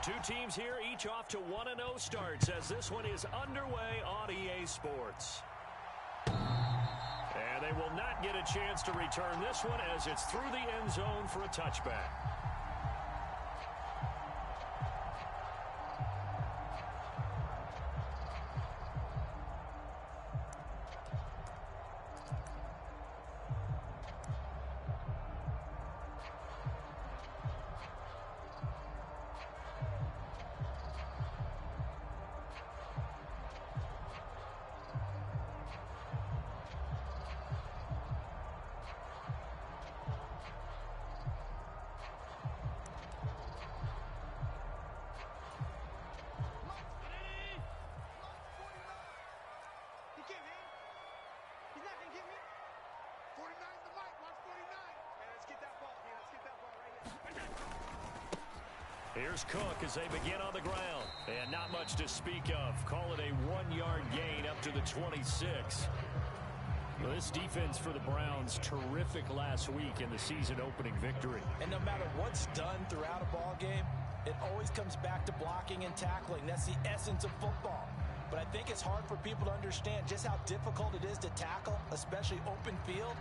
Two teams here, each off to 1-0 starts as this one is underway on EA Sports. And they will not get a chance to return this one as it's through the end zone for a touchback. Here's Cook as they begin on the ground. And not much to speak of. Call it a 1-yard gain up to the 26. Well, this defense for the Browns, terrific last week in the season-opening victory. And no matter what's done throughout a ball game, it always comes back to blocking and tackling. That's the essence of football. But I think it's hard for people to understand just how difficult it is to tackle, especially open field.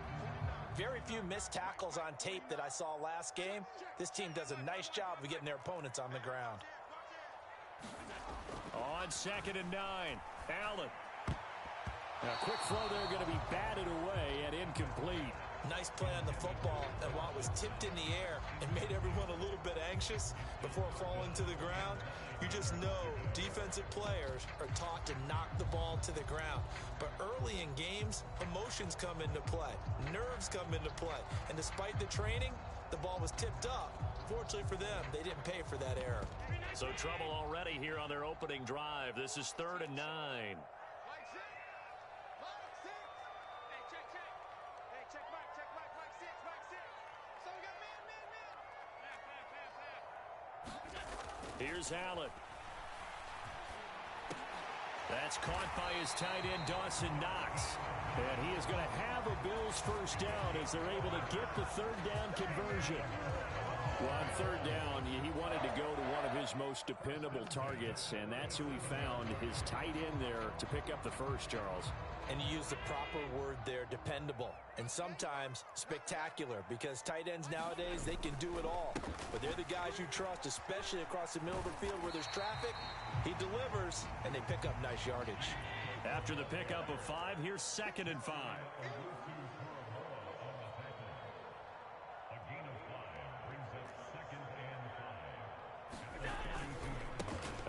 Very few missed tackles on tape that I saw last game. This team does a nice job of getting their opponents on the ground. On 2nd and 9, Allen. A quick throw there going to be batted away and incomplete. Nice play on the football, and while it was tipped in the air and made everyone a little bit anxious before falling to the ground, you just know defensive players are taught to knock the ball to the ground. But early in games, emotions come into play, nerves come into play, and despite the training, the ball was tipped up. Fortunately for them, they didn't pay for that error. So trouble already here on their opening drive. This is 3rd and 9. Here's Allen. That's caught by his tight end, Dawson Knox. And he is going to have a Bills first down as they're able to get the 3rd down conversion. Well, on 3rd down, he wanted to go to one of his most dependable targets, and that's who he found, his tight end there, to pick up the first, Charles. And you use the proper word there, dependable, and sometimes spectacular, because tight ends nowadays, they can do it all. But they're the guys you trust, especially across the middle of the field where there's traffic. He delivers, and they pick up nice yardage. After the pickup of 5, here's 2nd and 5.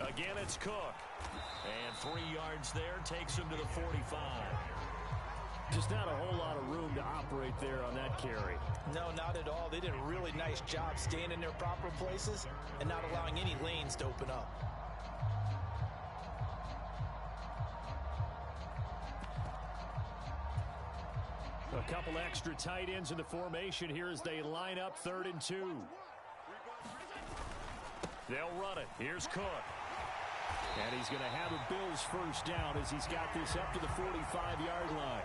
Again, it's Cook. And 3 yards there takes him to the 45. Just not a whole lot of room to operate there on that carry. No, not at all. They did a really nice job staying in their proper places and not allowing any lanes to open up. A couple extra tight ends in the formation here as they line up 3rd and 2. They'll run it. Here's Cook. And he's going to have a Bills first down as he's got this up to the 45-yard line.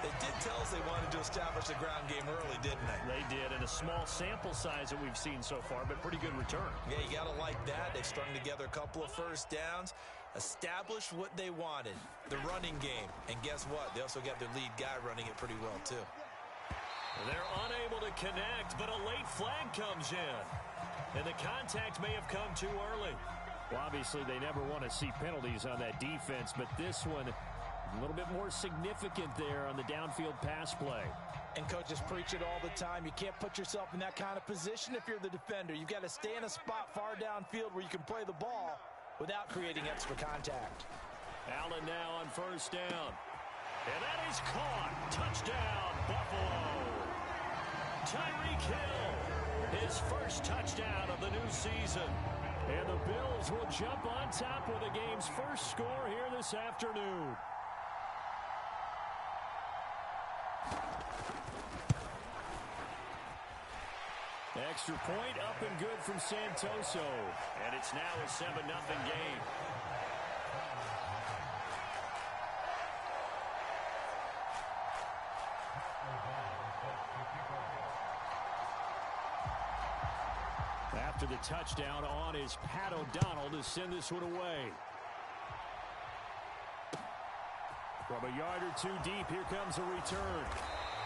They did tell us they wanted to establish the ground game early, didn't they? They did, and a small sample size that we've seen so far, but pretty good return. Yeah, you got to like that. They strung together a couple of first downs, established what they wanted, the running game. And guess what? They also got their lead guy running it pretty well, too. They're unable to connect, but a late flag comes in. And the contact may have come too early. Well, obviously, they never want to see penalties on that defense, but this one, a little bit more significant there on the downfield pass play. And coaches preach it all the time. You can't put yourself in that kind of position if you're the defender. You've got to stay in a spot far downfield where you can play the ball without creating extra contact. Allen now on first down. And that is caught. Touchdown, Buffalo. Tyreek Hill, his first touchdown of the new season. And the Bills will jump on top with the game's first score here this afternoon. Extra point up and good from Santoso. And it's now a 7-0 game. after the touchdown on is Pat O'Donnell to send this one away. From a yard or two deep, here comes a return.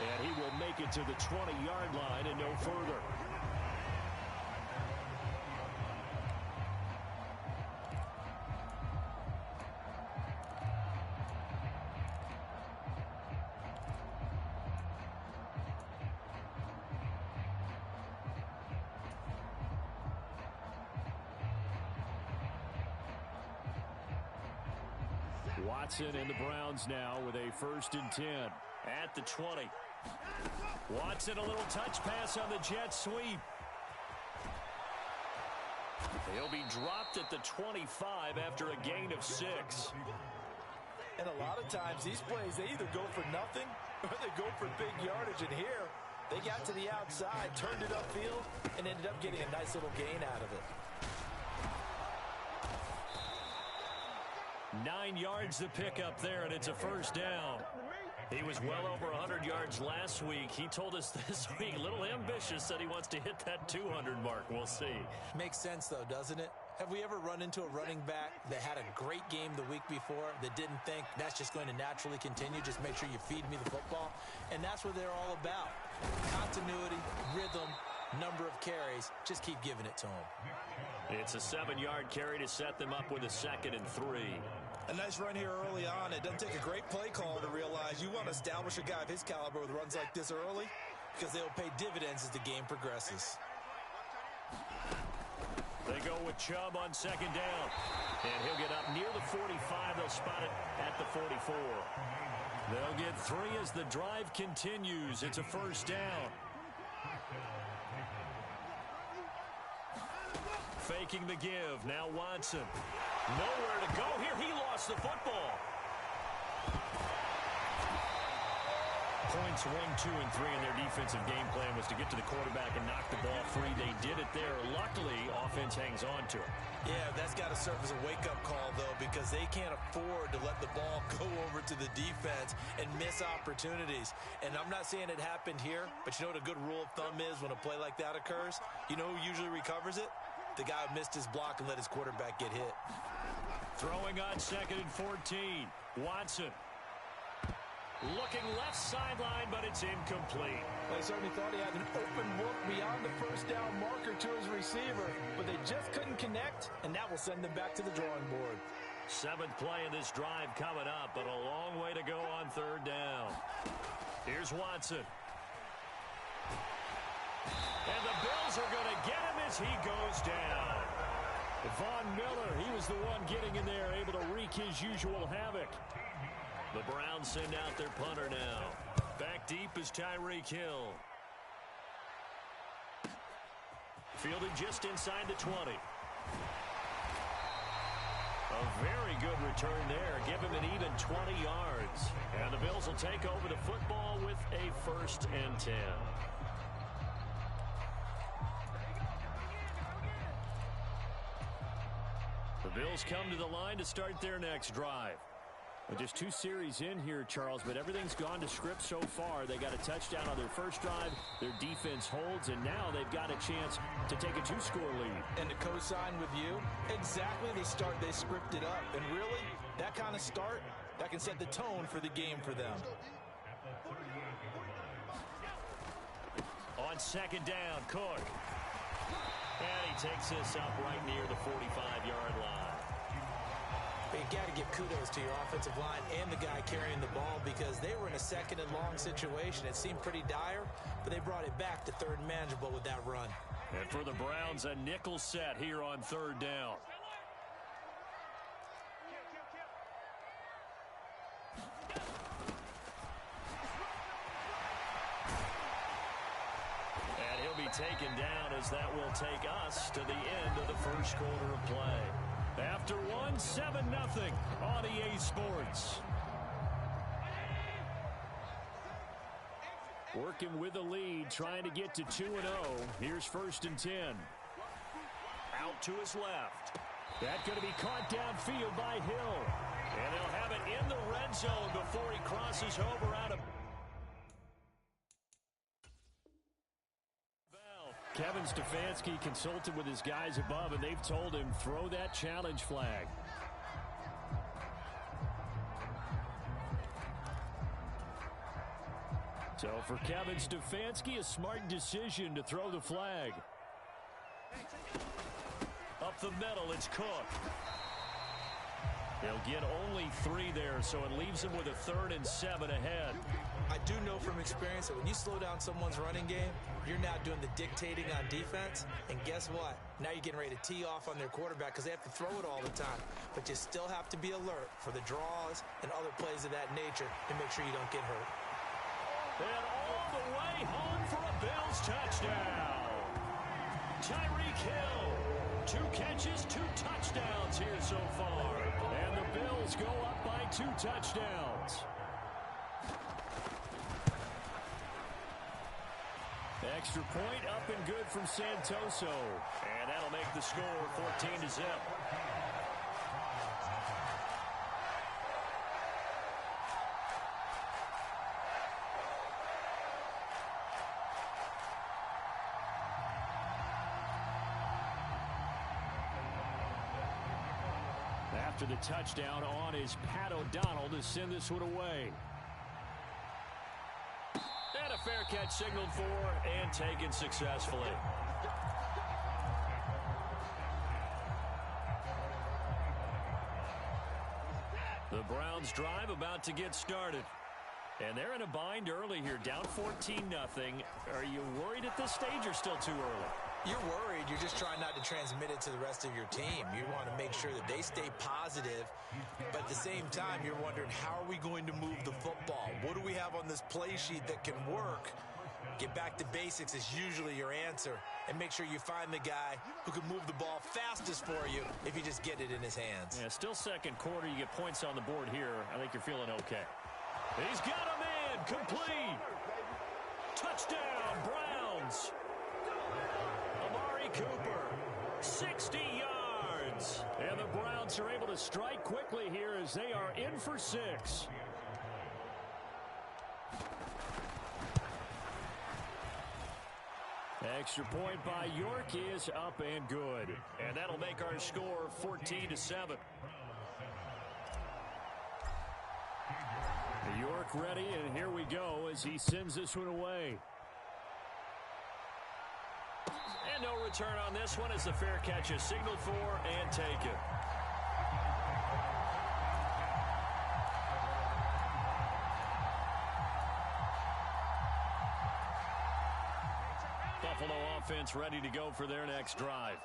And he will make it to the 20-yard line and no further. Watson and the Browns now with a 1st and 10 at the 20. Watson, a little touch pass on the jet sweep. He'll be dropped at the 25 after a gain of 6. And a lot of times these plays, they either go for nothing or they go for big yardage. And here, they got to the outside, turned it upfield, and ended up getting a nice little gain out of it. 9 yards to pick up there, and it's a 1st down. He was well over 100 yards last week. He told us this week, a little ambitious, said he wants to hit that 200 mark. We'll see. Makes sense, though, doesn't it? Have we ever run into a running back that had a great game the week before that didn't think that's just going to naturally continue? Just make sure you feed me the football. And that's what they're all about. Continuity, rhythm, number of carries. Just keep giving it to them. It's a 7-yard carry to set them up with a 2nd and 3. A nice run here early on. It doesn't take a great play call to realize you want to establish a guy of his caliber with runs like this early because they'll pay dividends as the game progresses. They go with Chubb on 2nd down. And he'll get up near the 45. They'll spot it at the 44. They'll get 3 as the drive continues. It's a 1st down. Faking the give. Now Watson. Nowhere to go here. He lost the football. Points 1, 2, and 3 in their defensive game plan was to get to the quarterback and knock the ball free. They did it there. Luckily, offense hangs on to it. Yeah, that's got to serve as a wake-up call, though, because they can't afford to let the ball go over to the defense and miss opportunities. And I'm not saying it happened here, but you know what a good rule of thumb is when a play like that occurs? You know who usually recovers it? The guy who missed his block and let his quarterback get hit. Throwing on 2nd and 14. Watson. Looking left sideline, but it's incomplete. They certainly thought he had an open look beyond the 1st down marker to his receiver, but they just couldn't connect, and that will send them back to the drawing board. 7th play in this drive coming up, but a long way to go on 3rd down. Here's Watson. And the Bills are going to get him as he goes down. Von Miller, he was the one getting in there, able to wreak his usual havoc. The Browns send out their punter now. Back deep is Tyreek Hill. Fielded just inside the 20. A very good return there. Give him an even 20 yards. And the Bills will take over the football with a 1st and 10. The Bills come to the line to start their next drive. Well, just 2 series in here, Charles, but everything's gone to script so far. They got a touchdown on their first drive. Their defense holds, and now they've got a chance to take a 2-score lead. And to co-sign with you, exactly the start they scripted up. And really, that kind of start, that can set the tone for the game for them. On 2nd down, Cook. And he takes this up right near the 45-yard line. But you got to give kudos to your offensive line and the guy carrying the ball because they were in a 2nd and long situation. It seemed pretty dire, but they brought it back to 3rd and manageable with that run. And for the Browns, a nickel set here on 3rd down. And he'll be taken down as that will take us to the end of the 1st quarter of play. After 1, 7-0 on EA Sports. Working with the lead, trying to get to 2-0. Here's 1st and 10. Out to his left. That's going to be caught downfield by Hill. And they'll have it in the red zone before he crosses over out of Kevin Stefanski consulted with his guys above, and they've told him throw that challenge flag. So for Kevin Stefanski, a smart decision to throw the flag. Up the middle, it's Cook. They'll get only 3 there, so it leaves them with a 3rd and 7 ahead. I do know from experience that when you slow down someone's running game, you're now doing the dictating on defense. And guess what? Now you're getting ready to tee off on their quarterback because they have to throw it all the time. But you still have to be alert for the draws and other plays of that nature to make sure you don't get hurt. And all the way home for a Bills touchdown. Tyreek Hill, 2 catches, 2 touchdowns here so far. And the Bills go up by 2 touchdowns. Extra point up and good from Santoso. And that'll make the score 14-0. After the touchdown on is Pat O'Donnell to send this one away. And a fair catch signaled for and taken successfully. The Browns drive about to get started. And they're in a bind early here, down 14-0. Are you worried at this stage or still too early? You're worried. You're just trying not to transmit it to the rest of your team. You want to make sure that they stay positive, but at the same time, you're wondering, how are we going to move the football? What do we have on this play sheet that can work? Get back to basics is usually your answer, and make sure you find the guy who can move the ball fastest for you if you just get it in his hands. Yeah, still second quarter. You get points on the board here. I think you're feeling okay. He's got a man, complete. Touchdown, Browns. Amari Cooper, 60 yards. And the Browns are able to strike quickly here as they are in for 6. Extra point by York is up and good. And that'll make our score 14-7. York ready, and here we go as he sends this one away. And no return on this one as the fair catch is signaled for and taken. Buffalo offense ready to go for their next drive.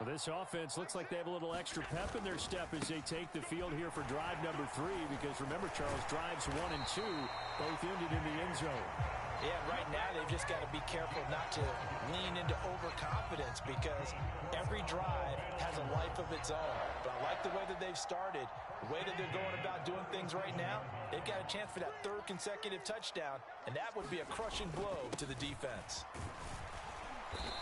Well, this offense looks like they have a little extra pep in their step as they take the field here for drive number 3, because remember, Charles, drives 1 and 2 both ended in the end zone. Yeah, right now they've just got to be careful not to lean into overconfidence, because every drive has a life of its own. But I like the way that they've started, the way that they're going about doing things right now. They've got a chance for that 3rd consecutive touchdown, and that would be a crushing blow to the defense.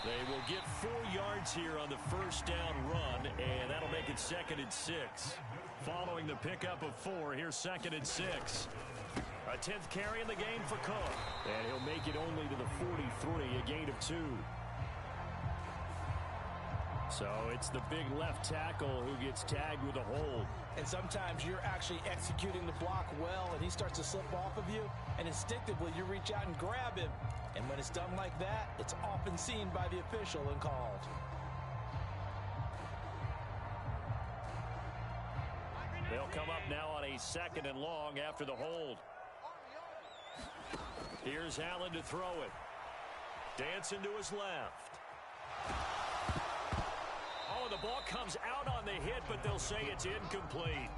They will get 4 yards here on the first down run, and that'll make it 2nd and 6. Following the pickup of 4, here's 2nd and 6. A 10th carry in the game for Cook. And he'll make it only to the 43, a gain of 2. So it's the big left tackle who gets tagged with a hold. And sometimes you're actually executing the block well, and he starts to slip off of you, and instinctively you reach out and grab him. And when it's done like that, it's often seen by the official and called. They'll come up now on a 2nd and long after the hold. Here's Allen to throw it. Dancing to his left. Oh, the ball comes out on the hit, but they'll say it's incomplete.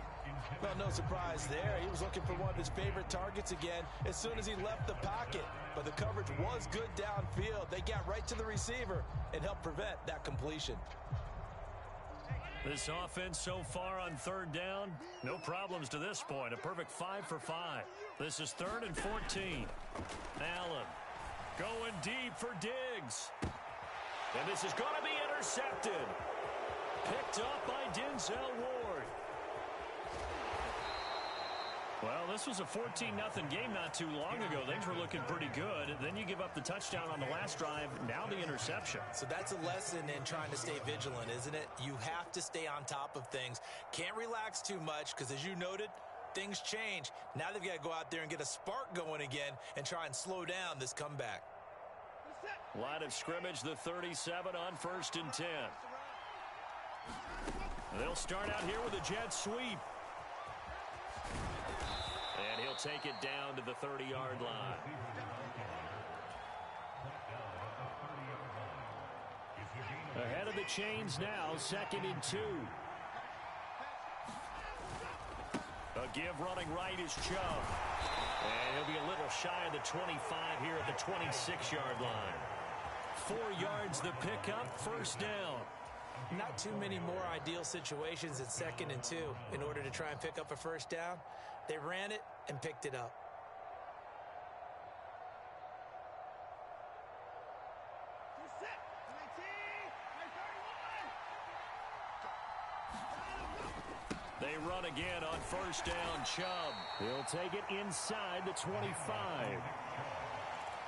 Well, no surprise there. He was looking for one of his favorite targets again as soon as he left the pocket. But the coverage was good downfield. They got right to the receiver and helped prevent that completion. This offense so far on 3rd down, no problems to this point. A perfect 5 for 5. This is 3rd and 14. Allen going deep for Diggs. And this is going to be intercepted. Picked up by Denzel Ward. Well, this was a 14-0 game not too long ago. Things were looking pretty good. Then you give up the touchdown on the last drive. Now the interception. So that's a lesson in trying to stay vigilant, isn't it? You have to stay on top of things. Can't relax too much because, as you noted, things change. Now they've got to go out there and get a spark going again and try and slow down this comeback. Line of scrimmage, the 37 on 1st and 10. They'll start out here with a jet sweep. And he'll take it down to the 30-yard line. Ahead of the chains now, 2nd and 2. A give running right is Chubb. And he'll be a little shy of the 25 here at the 26-yard line. 4 yards the pickup, 1st down. Not too many more ideal situations at 2nd and 2 in order to try and pick up a 1st down. They ran it and picked it up. They run again on 1st down. Chubb. He'll take it inside the 25.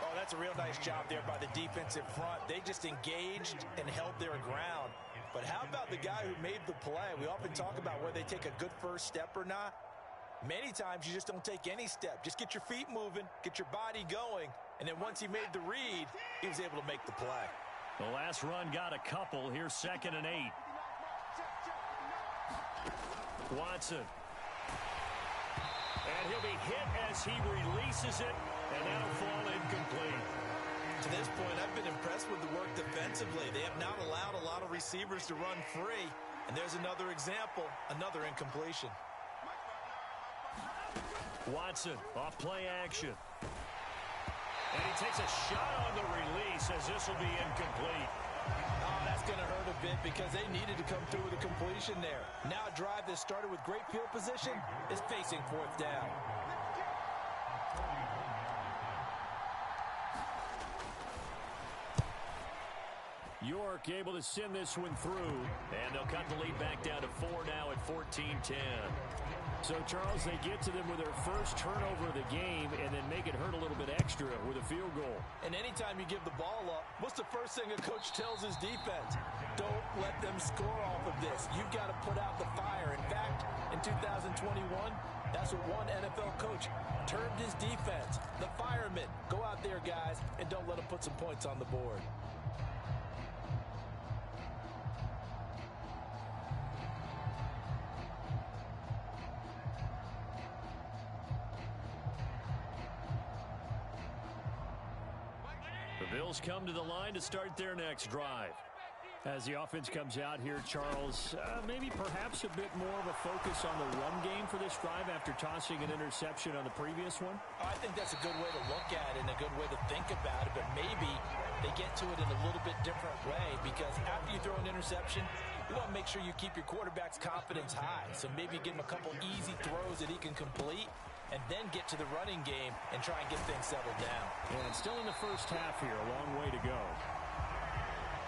Oh, that's a real nice job there by the defensive front. They just engaged and held their ground. But how about the guy who made the play? We often talk about whether they take a good first step or not. Many times you just don't take any step. Just get your feet moving, get your body going, and then once he made the read, he was able to make the play. The last run got a couple. Here's 2nd and 8. Watson. And he'll be hit as he releases it, and that'll fall incomplete. To this point, I've been impressed with the work defensively. They have not allowed a lot of receivers to run free. And there's another example, another incompletion. Watson off play action. And he takes a shot on the release as this will be incomplete. Oh, that's going to hurt a bit because they needed to come through with a completion there. Now a drive that started with great field position is facing 4th down. York able to send this one through, and they'll cut the lead back down to 4 now at 14-10. So, Charles, they get to them with their first turnover of the game and then make it hurt a little bit extra with a field goal. And anytime you give the ball up, what's the first thing a coach tells his defense? Don't let them score off of this. You've got to put out the fire. In fact, in 2021, that's what one NFL coach termed his defense. The firemen. Go out there, guys, and don't let them put some points on the board. The Bills come to the line to start their next drive. As the offense comes out here, Charles, maybe perhaps a bit more of a focus on the run game for this drive after tossing an interception on the previous one? I think that's a good way to look at it and a good way to think about it, but maybe they get to it in a little bit different way because after you throw an interception, you want to make sure you keep your quarterback's confidence high. So maybe give him a couple easy throws that he can complete and then get to the running game and try and get things settled down. And still in the first half here, a long way to go.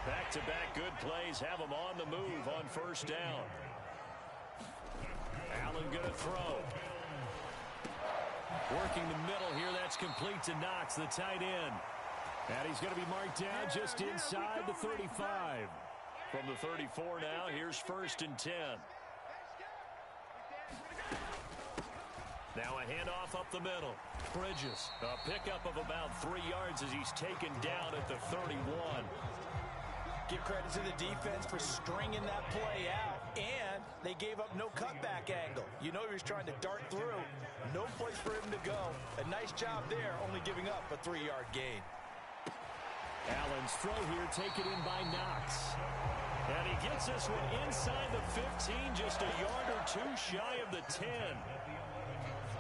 Back-to-back good plays have them on the move on 1st down. Allen going to throw. Working the middle here, that's complete to Knox, the tight end. And he's going to be marked down just inside the 35. From the 34 now, here's 1st and 10. Now a handoff up the middle. Bridges, a pickup of about 3 yards as he's taken down at the 31. Give credit to the defense for stringing that play out, and they gave up no cutback angle. You know he was trying to dart through. No place for him to go. A nice job there, only giving up a 3-yard gain. Allen's throw here taken in by Knox. And he gets this one inside the 15, just a yard or two shy of the 10.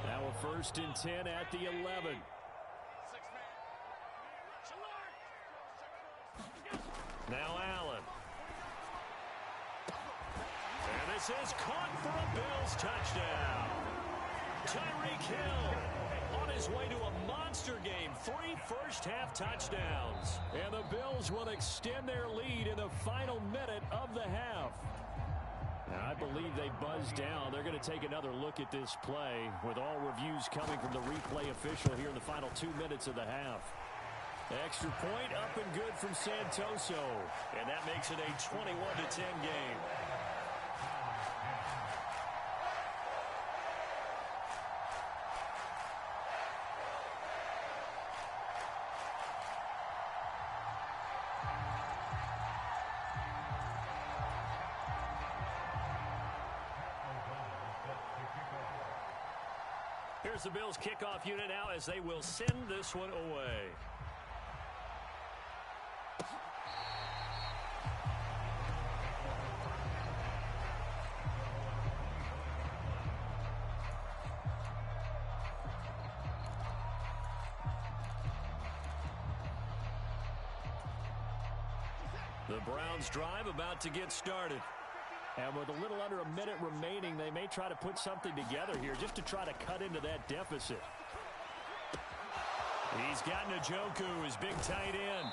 Now a 1st and 10 at the 11. Now Allen. And this is caught for a Bills touchdown. Tyreek Hill on his way to a monster game. 3 first-half touchdowns. And the Bills will extend their lead in the final minute of the half. I believe they buzzed down. They're going to take another look at this play with all reviews coming from the replay official here in the final 2 minutes of the half. Extra point up and good from Santoso. And that makes it a 21-10 game. Here's the Bills kickoff unit now as they will send this one away. The Browns drive about to get started. And with a little under a minute remaining, they may try to put something together here just to try to cut into that deficit. He's got Njoku, his big tight end.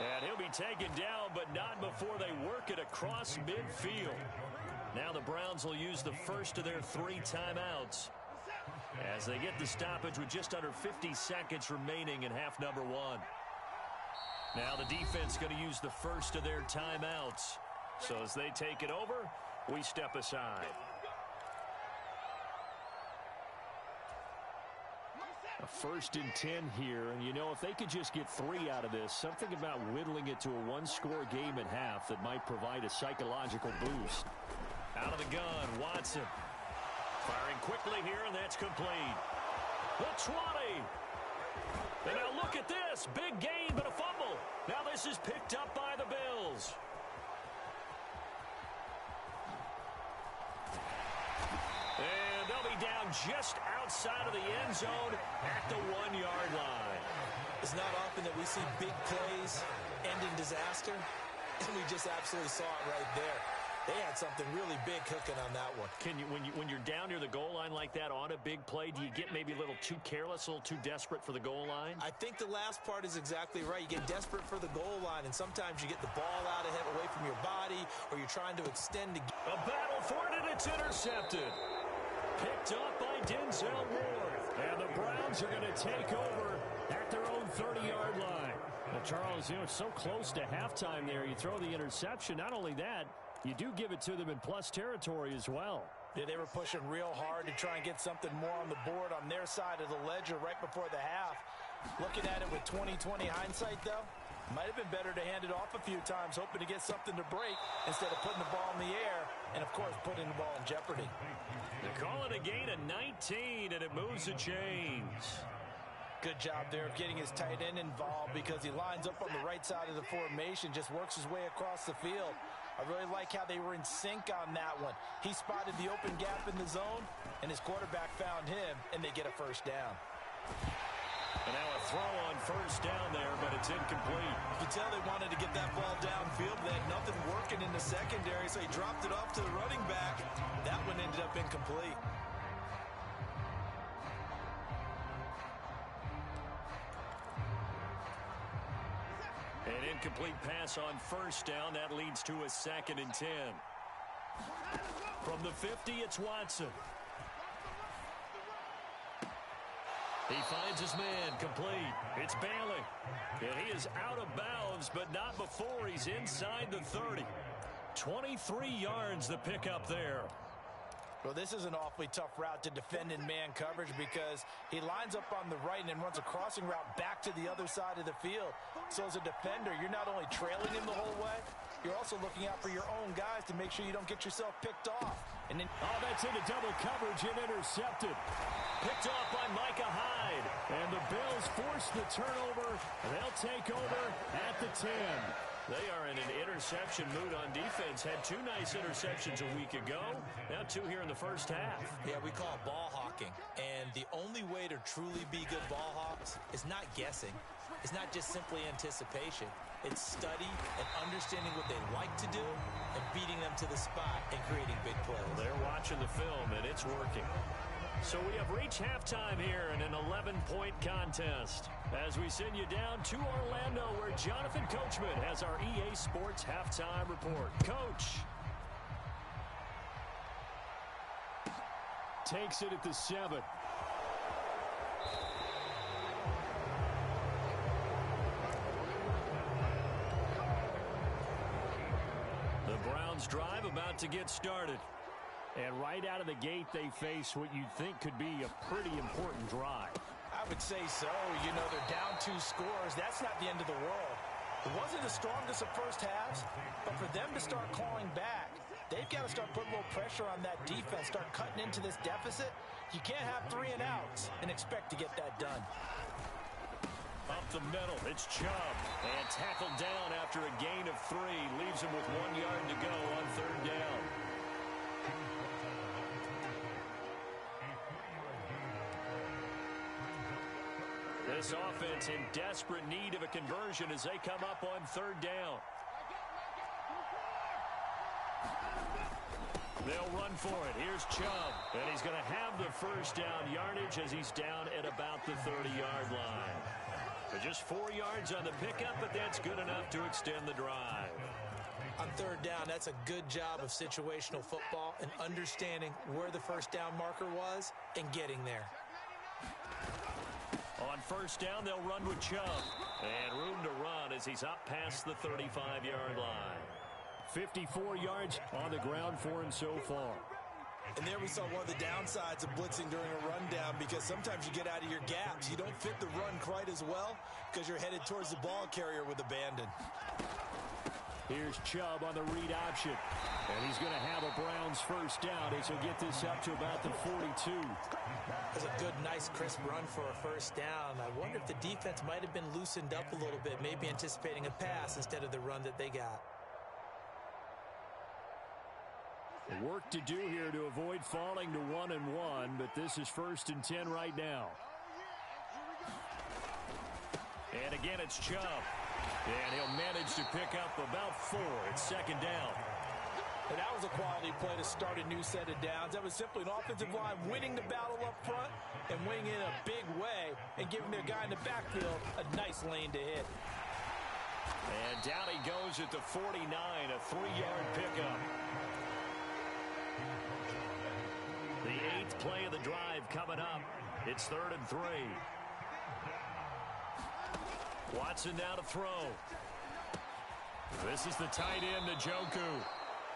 And he'll be taken down, but not before they work it across midfield. Now the Browns will use the first of their 3 timeouts as they get the stoppage with just under 50 seconds remaining in half number 1. Now the defense going to use the first of their timeouts. So as they take it over, we step aside. A 1st and 10 here, and you know, if they could just get 3 out of this, something about whittling it to a 1-score game at half that might provide a psychological boost. Out of the gun, Watson. Firing quickly here, and that's complete. The 20. And now look at this. Big gain, but a fumble. Now this is picked up by the Bills. And they'll be down just outside of the end zone at the 1-yard line. It's not often that we see big plays end in disaster, and we just absolutely saw it right there. They had something really big cooking on that one. When you're down near the goal line like that on a big play, do you get maybe a little too careless, a little too desperate for the goal line? I think the last part is exactly right. You get desperate for the goal line, and sometimes you get the ball out ahead away from your body, or you're trying to extend the game. A battle for it, and it's intercepted. Picked up by Denzel Ward. And the Browns are going to take over at their own 30-yard line. Well, Charles, you know, it's so close to halftime there. You throw the interception. Not only that, you do give it to them in plus territory as well. Yeah, they were pushing real hard to try and get something more on the board on their side of the ledger right before the half. Looking at it with 20/20 hindsight, though, might have been better to hand it off a few times, hoping to get something to break instead of putting the ball in the air and, of course, putting the ball in jeopardy. They call it a gain of 19, and it moves the chains. Good job there of getting his tight end involved because he lines up on the right side of the formation, just works his way across the field. I really like how they were in sync on that one. He spotted the open gap in the zone, and his quarterback found him, and they get a first down. And now a throw on first down there, but it's incomplete. You can tell they wanted to get that ball downfield. They had nothing working in the secondary, so he dropped it off to the running back. That one ended up incomplete. An incomplete pass on first down. That leads to a 2nd and 10. From the 50, it's Watson. He finds his man, complete. It's Bailey. And he is out of bounds, but not before he's inside the 30. 23 yards the pickup there. Well, this is an awfully tough route to defend in man coverage because he lines up on the right and then runs a crossing route back to the other side of the field. So as a defender, you're not only trailing him the whole way, you're also looking out for your own guys to make sure you don't get yourself picked off. And then, that's into double coverage and intercepted. Picked off by Micah Hyde. And the Bills force the turnover. They'll take over at the 10. They are in an interception mood on defense. Had 2 nice interceptions a week ago. Now 2 here in the first half. Yeah, we call it ball hawking. And the only way to truly be good ball hawks is not guessing. It's not just simply anticipation. It's study and understanding what they like to do and beating them to the spot and creating big plays. They're watching the film, and it's working. So we have reached halftime here in an 11-point contest as we send you down to Orlando where Jonathan Coachman has our EA Sports Halftime Report. Coach. takes it at the 7. The Browns drive about to get started. And right out of the gate, they face what you'd think could be a pretty important drive. I would say so. You know, they're down 2 scores. That's not the end of the world. It wasn't the strongest of first halves, but for them to start calling back, they've got to start putting a little pressure on that defense, start cutting into this deficit. You can't have 3 and outs and expect to get that done. Up the middle, it's Chubb. And tackled down after a gain of 3. Leaves him with 1 yard to go on 3rd down. This offense in desperate need of a conversion as they come up on 3rd down. They'll run for it. Here's Chubb. And he's going to have the first down yardage as he's down at about the 30-yard line. But just 4 yards on the pickup, but that's good enough to extend the drive. On 3rd down, that's a good job of situational football and understanding where the first down marker was and getting there. On 1st down, they'll run with Chubb. And room to run as he's up past the 35-yard line. 54 yards on the ground for him so far. And there we saw one of the downsides of blitzing during a rundown, because sometimes you get out of your gaps. You don't fit the run quite as well because you're headed towards the ball carrier with abandon. Here's Chubb on the read option. And he's going to have a Browns first down as he'll get this up to about the 42. That's a good, nice, crisp run for a first down. I wonder if the defense might have been loosened up a little bit, maybe anticipating a pass instead of the run that they got. Work to do here to avoid falling to 1-1, but this is 1st and 10 right now. And again, it's Chubb. And he'll manage to pick up about 4. It's 2nd down. And that was a quality play to start a new set of downs. That was simply an offensive line winning the battle up front and winning in a big way and giving their guy in the backfield a nice lane to hit. And down he goes at the 49, a 3-yard pickup. The 8th play of the drive coming up. It's 3rd and 3. Watson now to throw. This is the tight end, Njoku.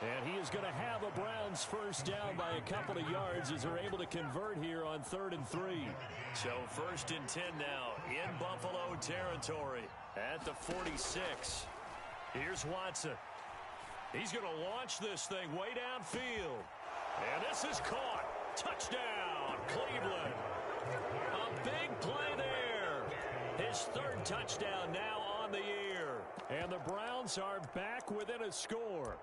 And he is going to have a Browns first down by a couple of yards as they're able to convert here on 3rd and 3. So 1st and 10 now in Buffalo territory at the 46. Here's Watson. He's going to launch this thing way downfield. And this is caught. Touchdown, Cleveland. A big play there. His 3rd touchdown now on the year. And the Browns are back within a score.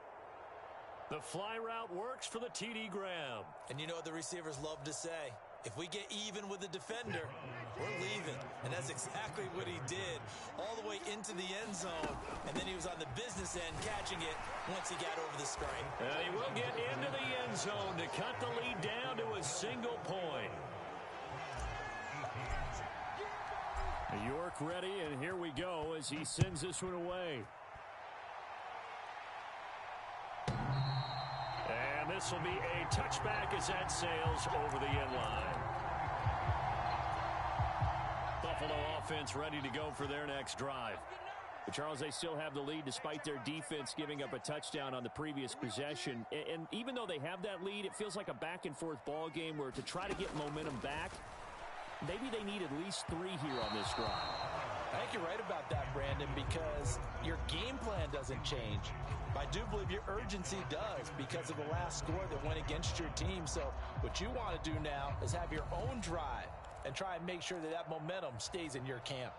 The fly route works for the TD grab. And you know what the receivers love to say? If we get even with the defender, we're leaving. And that's exactly what he did, all the way into the end zone. And then he was on the business end catching it once he got over the screen. And he will get into the end zone to cut the lead down to a single point. York ready, and here we go as he sends this one away. And this will be a touchback as that sails over the end line. Buffalo offense ready to go for their next drive. But Charles, they still have the lead despite their defense giving up a touchdown on the previous possession. And even though they have that lead, it feels like a back-and-forth ball game where to try to get momentum back, maybe they need at least 3 here on this drive. I think you're right about that, Brandon, because your game plan doesn't change. I do believe your urgency does because of the last score that went against your team. So what you want to do now is have your own drive and try and make sure that that momentum stays in your camp.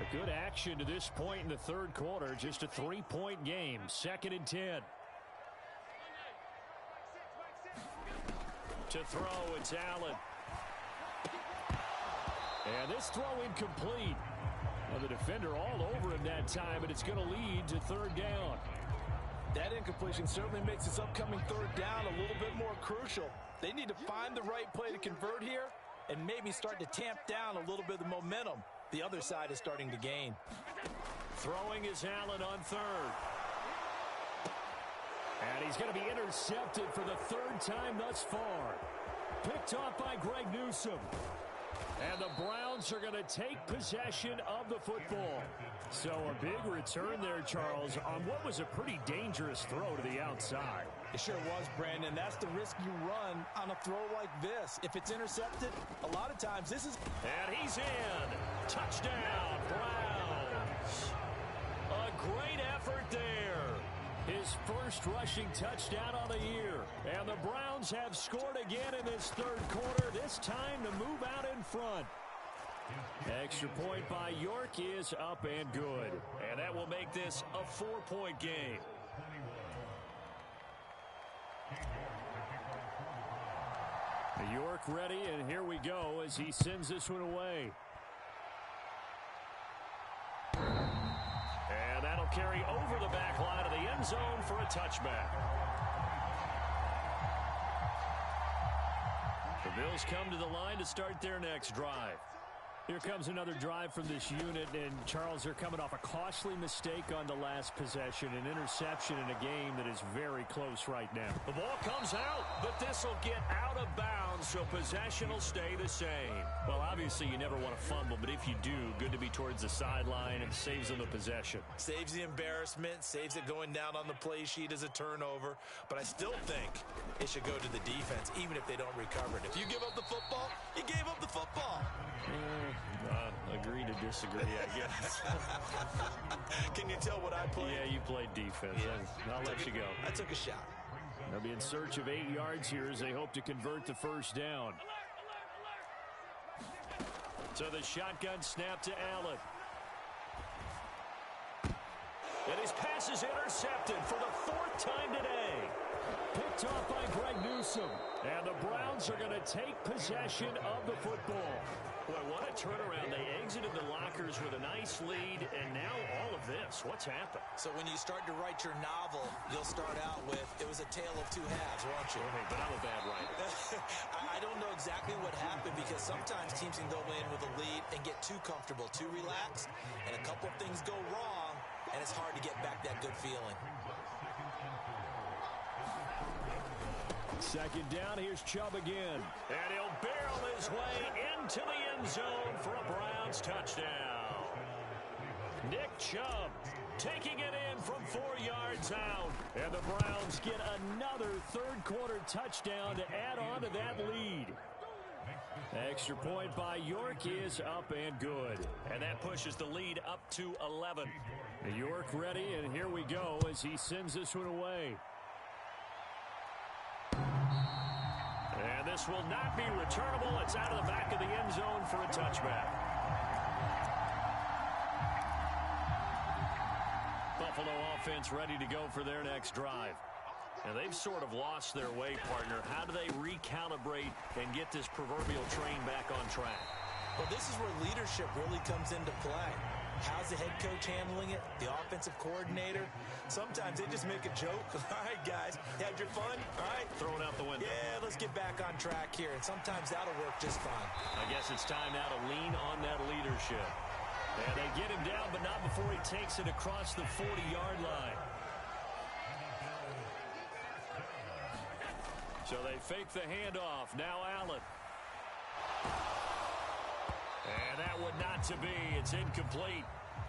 A good action to this point in the 3rd quarter. Just a 3-point game. 2nd and 10. To throw, it's Allen. And this throw incomplete. Well, the defender all over him that time, but it's going to lead to 3rd down. That incompletion certainly makes this upcoming 3rd down a little bit more crucial. They need to find the right play to convert here and maybe start to tamp down a little bit of the momentum the other side is starting to gain. Throwing is Allen on 3rd. And he's going to be intercepted for the 3rd time thus far. Picked off by Greg Newsome. And the Browns are going to take possession of the football. So a big return there, Charles, on what was a pretty dangerous throw to the outside. It sure was, Brandon. That's the risk you run on a throw like this. If it's intercepted, a lot of times this is... And he's in. Touchdown, Browns. A great effort there. His first rushing touchdown on the year. And the Browns have scored again in this third quarter, this time to move out in front. Extra point by York is up and good. And that will make this a 4-point game. York ready, and here we go as he sends this one away. And that'll carry over the back line of the end zone for a touchback. The Bills come to the line to start their next drive. Here comes another drive from this unit, and Charles, they're coming off a costly mistake on the last possession, an interception in a game that is very close right now. The ball comes out, but this will get out of bounds, so possession will stay the same. Well, obviously you never want to fumble, but if you do, good to be towards the sideline and saves them the possession. Saves the embarrassment, saves it going down on the play sheet as a turnover, but I still think it should go to the defense, even if they don't recover it. If you give up the football, you gave up the football. Agree to disagree, I guess. Can you tell what I played? Yeah, you played defense. Yeah. I'll let you go. I took a shot. They'll be in search of 8 yards here as they hope to convert the first down. So the shotgun snap to Allen. And his pass is intercepted for the 4th time today. Picked off by Greg Newsome. And the Browns are going to take possession of the football. Boy, what a turnaround. They exited the lockers with a nice lead, and now all of this. What's happened? So when you start to write your novel, you'll start out with, it was a tale of two halves, won't you? Okay, but I'm a bad writer. I don't know exactly what happened, because sometimes teams can go in with a lead and get too comfortable, too relaxed, and a couple of things go wrong, and it's hard to get back that good feeling. Second down, here's Chubb again. And he'll barrel his way into the end zone for a Browns touchdown. Nick Chubb taking it in from 4 yards out. And the Browns get another third quarter touchdown to add on to that lead. Extra point by York is up and good. And that pushes the lead up to 11. York ready, and here we go as he sends this one away. And this will not be returnable. It's out of the back of the end zone for a touchback. Buffalo offense ready to go for their next drive. And they've sort of lost their way, partner. How do they recalibrate and get this proverbial train back on track? Well, this is where leadership really comes into play. How's the head coach handling it? The offensive coordinator? Sometimes they just make a joke. All right, guys, had your fun? All right. Throw it out the window. Yeah, let's get back on track here. And sometimes that'll work just fine. I guess it's time now to lean on that leadership. And they get him down, but not before he takes it across the 40-yard line. So they fake the handoff. Now Allen. And that would not to be. It's incomplete.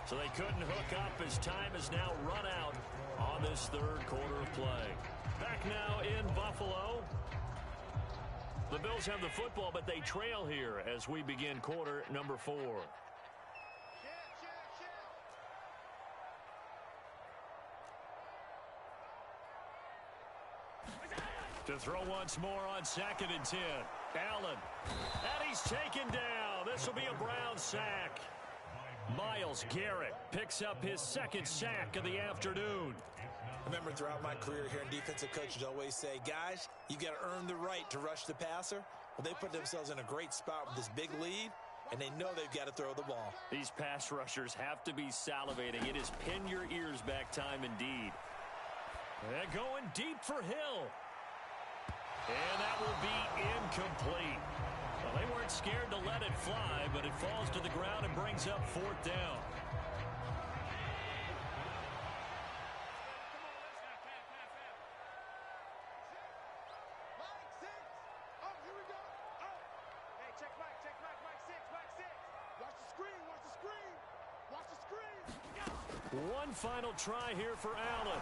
So they couldn't hook up as time has now run out on this third quarter of play. Back now in Buffalo. The Bills have the football, but they trail here as we begin quarter number 4. To throw once more on 2nd and 10. Allen. And he's taken down. This will be a Brown sack. Myles Garrett picks up his 2nd sack of the afternoon. Remember, throughout my career here, defensive coaches always say, guys, you got to earn the right to rush the passer. Well, they put themselves in a great spot with this big lead, and they know they've got to throw the ball. These pass rushers have to be salivating. It is pin your ears back time indeed. They're going deep for Hill. And that will be incomplete. Well, they weren't scared to let it fly, but it falls to the ground and brings up 4th down. One final try here for Allen.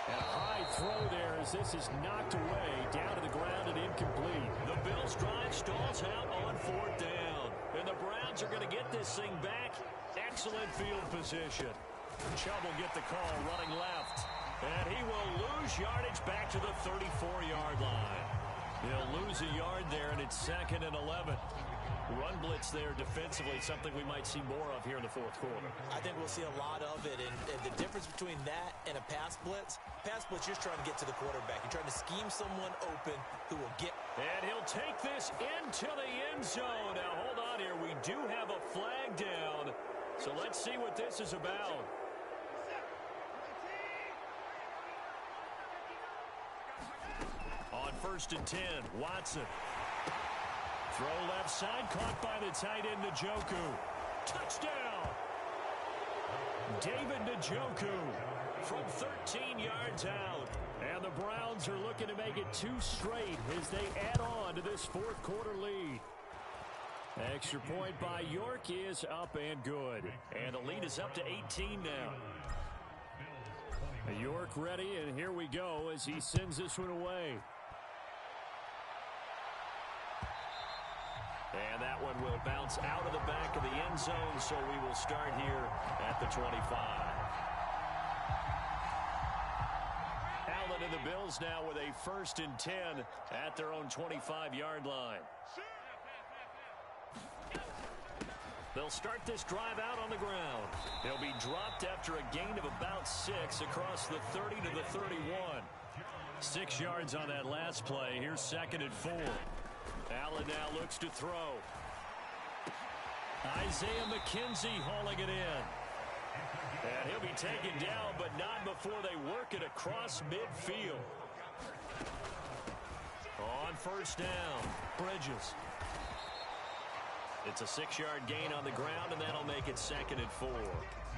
And a high throw there as this is knocked away, down to the ground and incomplete. The Bills drive stalls out on 4th down. And the Browns are going to get this thing back. Excellent field position. Chubb will get the call running left. And he will lose yardage back to the 34-yard line. He'll lose a yard there, and it's 2nd and 11. Run blitz there defensively, something we might see more of here in the 4th quarter. I think we'll see a lot of it, and the difference between that and a pass blitz, you're just trying to get to the quarterback. You're trying to scheme someone open who will get. And he'll take this into the end zone. Now, hold on here. We do have a flag down, so let's see what this is about. On 1st and 10, Watson. Throw left side, caught by the tight end, Njoku. Touchdown! David Njoku from 13 yards out. And the Browns are looking to make it 2 straight as they add on to this 4th quarter lead. Extra point by York is up and good. And the lead is up to 18 now. York ready, and here we go as he sends this one away. And that one will bounce out of the back of the end zone, so we will start here at the 25. Allen and the Bills now with a 1st and 10 at their own 25-yard line. They'll start this drive out on the ground. They'll be dropped after a gain of about 6 across the 30 to the 31. 6 yards on that last play. Here's 2nd and 4. Allen now looks to throw. Isaiah McKenzie hauling it in. And he'll be taken down, but not before they work it across midfield. On 1st down, Bridges. It's a 6-yard gain on the ground, and that'll make it 2nd and 4.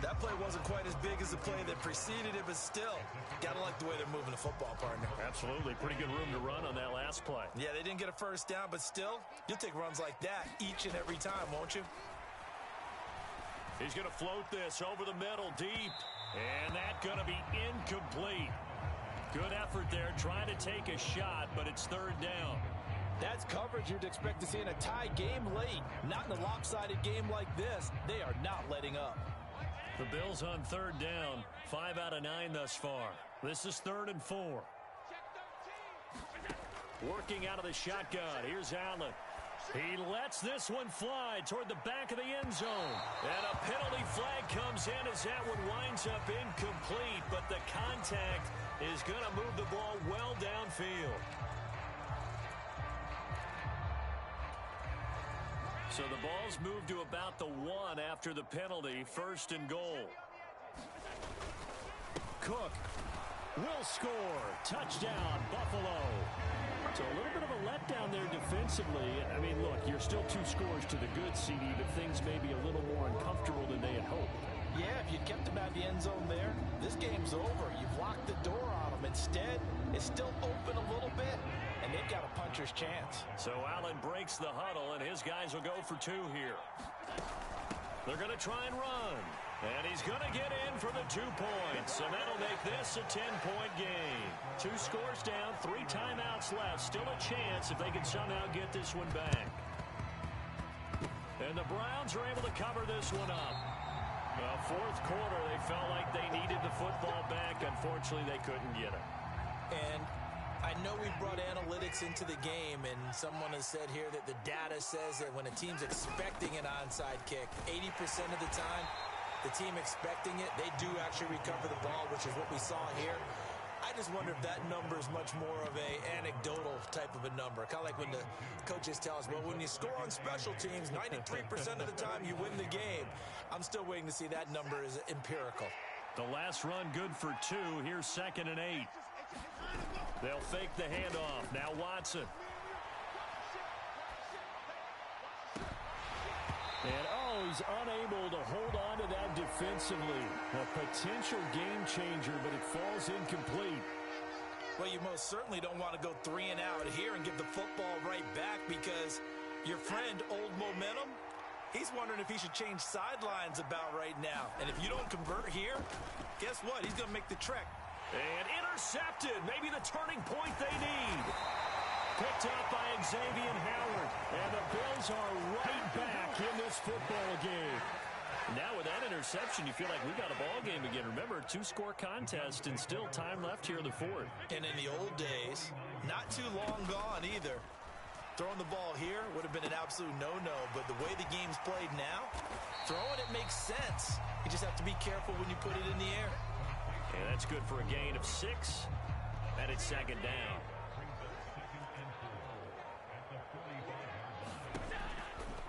That play wasn't quite as big as the play that preceded it, but still, gotta like the way they're moving the football, partner. Absolutely. Pretty good room to run on that last play. Yeah, they didn't get a 1st down, but still, you'll take runs like that each and every time, won't you? He's going to float this over the middle deep, and that's going to be incomplete. Good effort there, trying to take a shot, but it's 3rd down. That's coverage you'd expect to see in a tie game late. Not in a lopsided game like this. They are not letting up. The Bills on 3rd down, 5 out of 9 thus far. This is 3rd and 4. Working out of the shotgun. Here's Allen. He lets this one fly toward the back of the end zone. And a penalty flag comes in as that one winds up incomplete. But the contact is going to move the ball well downfield. So the ball's moved to about the 1 after the penalty. 1st and goal. Cook will score. Touchdown, Buffalo. So a little bit of a letdown there defensively. I mean, look, you're still 2 scores to the good, CD, but things may be a little more uncomfortable than they had hoped. Yeah, if you kept them at the end zone there, this game's over. You've locked the door on them. Instead, it's still open a little bit, and they've got a puncher's chance. So Allen breaks the huddle, and his guys will go for 2 here. They're going to try and run. And he's going to get in for the 2 points. And that'll make this a 10-point game. 2 scores down, 3 timeouts left. Still a chance if they can somehow get this one back. And the Browns are able to cover this one up. 4th quarter, they felt like they needed the football back. Unfortunately, they couldn't get it. And I know we brought analytics into the game, and someone has said here that the data says that when a team's expecting an onside kick, 80% of the time, the team expecting it, they do actually recover the ball, which is what we saw here. I just wonder if that number is much more of a anecdotal type of a number. Kind of like when the coaches tell us, well, when you score on special teams, 93% of the time you win the game. I'm still waiting to see that number is empirical. The last run good for 2. Here's 2nd and 8. They'll fake the handoff. Now Watson. And he's unable to hold on to that defensively. A potential game changer, but it falls incomplete. Well, you most certainly don't want to go 3 and out here and give the football right back, because your friend, Old Momentum, He's wondering if he should change sidelines about right now. And if you don't convert here, guess what? He's going to make the trek. And intercepted. Maybe the turning point they need. Picked up by Xavier Howard. And the Bills are right back in this football game. Now with that interception, you feel like we got a ball game again. Remember, 2-score contest and still time left here in the fourth. And in the old days, not too long gone either. Throwing the ball here would have been an absolute no-no, but the way the game's played now, throwing it makes sense. You just have to be careful when you put it in the air. And that's good for a gain of 6. And it's second down.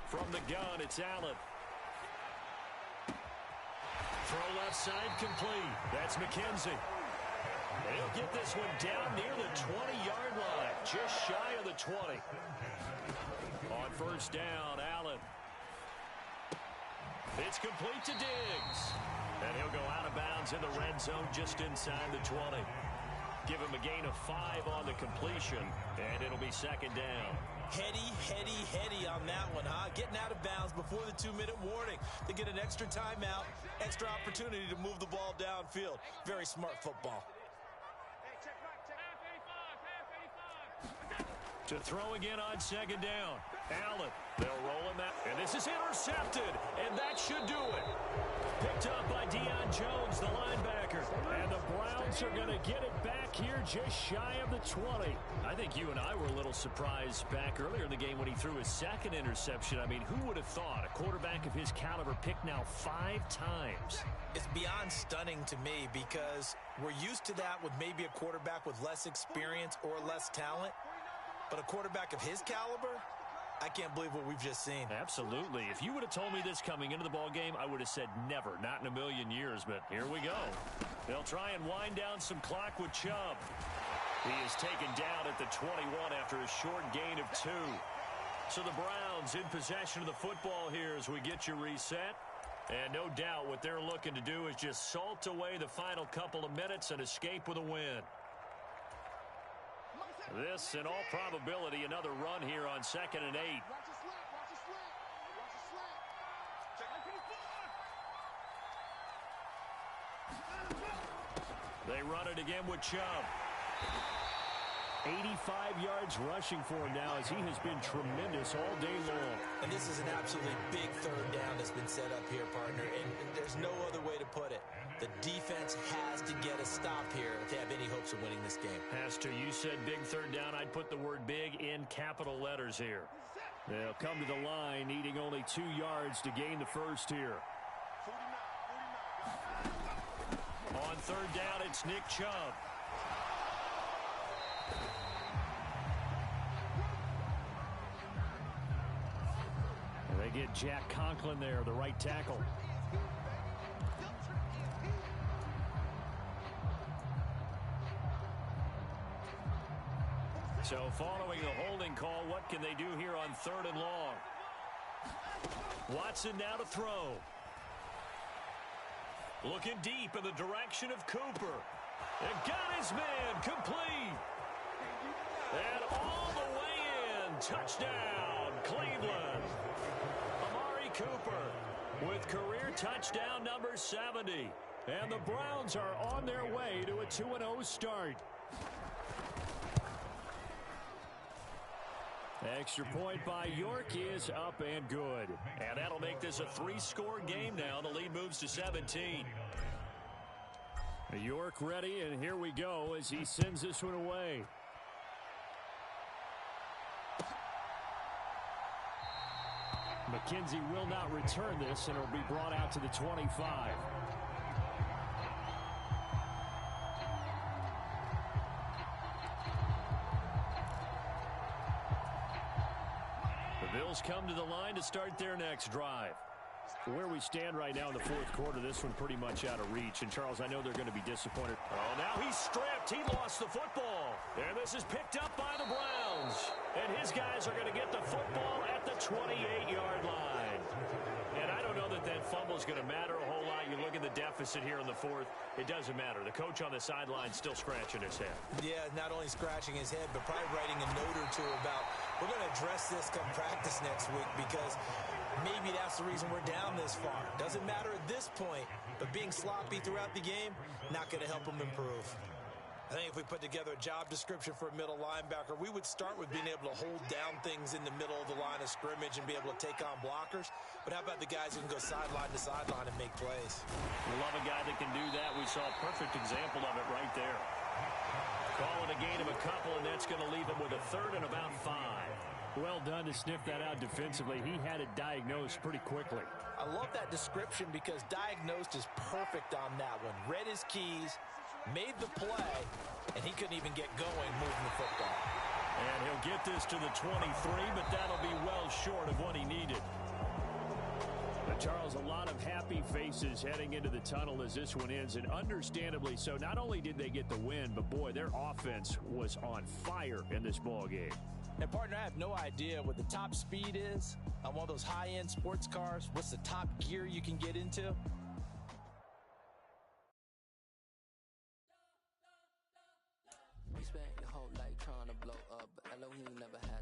From the gun, it's Allen. Throw left side complete. That's McKenzie. And he'll get this one down near the 20-yard line, just shy of the 20. On first down, Allen. It's complete to Diggs. And he'll go out of bounds in the red zone just inside the 20. Give him a gain of 5 on the completion, and it'll be second down. Heady on that one, huh? Getting out of bounds before the 2-minute warning. They get an extra timeout, extra opportunity to move the ball downfield. Very smart football. To throw again on second down. Allen, they'll roll him out. And this is intercepted, and that should do it. Picked up by Deion Jones, the linebacker. And the Browns are going to get it back here just shy of the 20. I think you and I were a little surprised back earlier in the game when he threw his second interception. I mean, who would have thought a quarterback of his caliber picked now 5 times? It's beyond stunning to me because we're used to that with maybe a quarterback with less experience or less talent. But a quarterback of his caliber, I can't believe what we've just seen. Absolutely. If you would have told me this coming into the ball game, I would have said never, not in a million years. But here we go. They'll try and wind down some clock with Chubb. He is taken down at the 21 after a short gain of 2. So the Browns in possession of the football here as we get you reset. And no doubt what they're looking to do is just salt away the final couple of minutes and escape with a win. This, in all probability, another run here on 2nd and 8. They run it again with Chubb. 85 yards rushing for him now as he has been tremendous all day long. And this is an absolutely big third down that's been set up here, partner. And there's no other way to put it. The defense has to get a stop here if they have any hopes of winning this game. Has to. You said big third down. I'd put the word big in capital letters here. They'll come to the line, needing only 2 yards to gain the first here. On third down, it's Nick Chubb. They get Jack Conklin there, the right tackle. So following the holding call, what can they do here on 3rd and long? Watson now to throw. Looking deep in the direction of Cooper. And got his man complete. And all the way in. Touchdown, Cleveland. Amari Cooper with career touchdown number 70. And the Browns are on their way to a 2-0 start. Extra point by York is up and good. And that'll make this a 3-score game now. The lead moves to 17. York ready, and here we go as he sends this one away. McKenzie will not return this, and it'll be brought out to the 25. The Bills come to the line to start their next drive. Where we stand right now in the 4th quarter, this one pretty much out of reach. And, Charles, I know they're going to be disappointed. Oh, now he's stripped. He lost the football. And this is picked up by the Browns. And his guys are going to get the football at the 28-yard line. And I don't know that that fumble is going to matter a whole lot. You look at the deficit here in the 4th. It doesn't matter. The coach on the sideline still scratching his head. Yeah, not only scratching his head, but probably writing a note or two about We're going to address this come practice next week because maybe that's the reason we're down this far. Doesn't matter at this point, but being sloppy throughout the game, not going to help them improve. I think if we put together a job description for a middle linebacker, we would start with being able to hold down things in the middle of the line of scrimmage and be able to take on blockers. But how about the guys who can go sideline to sideline and make plays? Love a guy that can do that. We saw a perfect example of it right there. Call it a gain of a couple, and that's going to leave him with a third and about 5. Well done to sniff that out defensively. He had it diagnosed pretty quickly. I love that description because diagnosed is perfect on that one. Read his keys, made the play, and he couldn't even get going moving the football. And he'll get this to the 23, but that'll be well short of what he needed. But Charles, a lot of happy faces heading into the tunnel as this one ends, and understandably so. Not only did they get the win, but boy, their offense was on fire in this ball game. And partner, I have no idea what the top speed is on one of those high-end sports cars. What's the top gear you can get into? You spent your whole life trying to blow up, but Elohim never had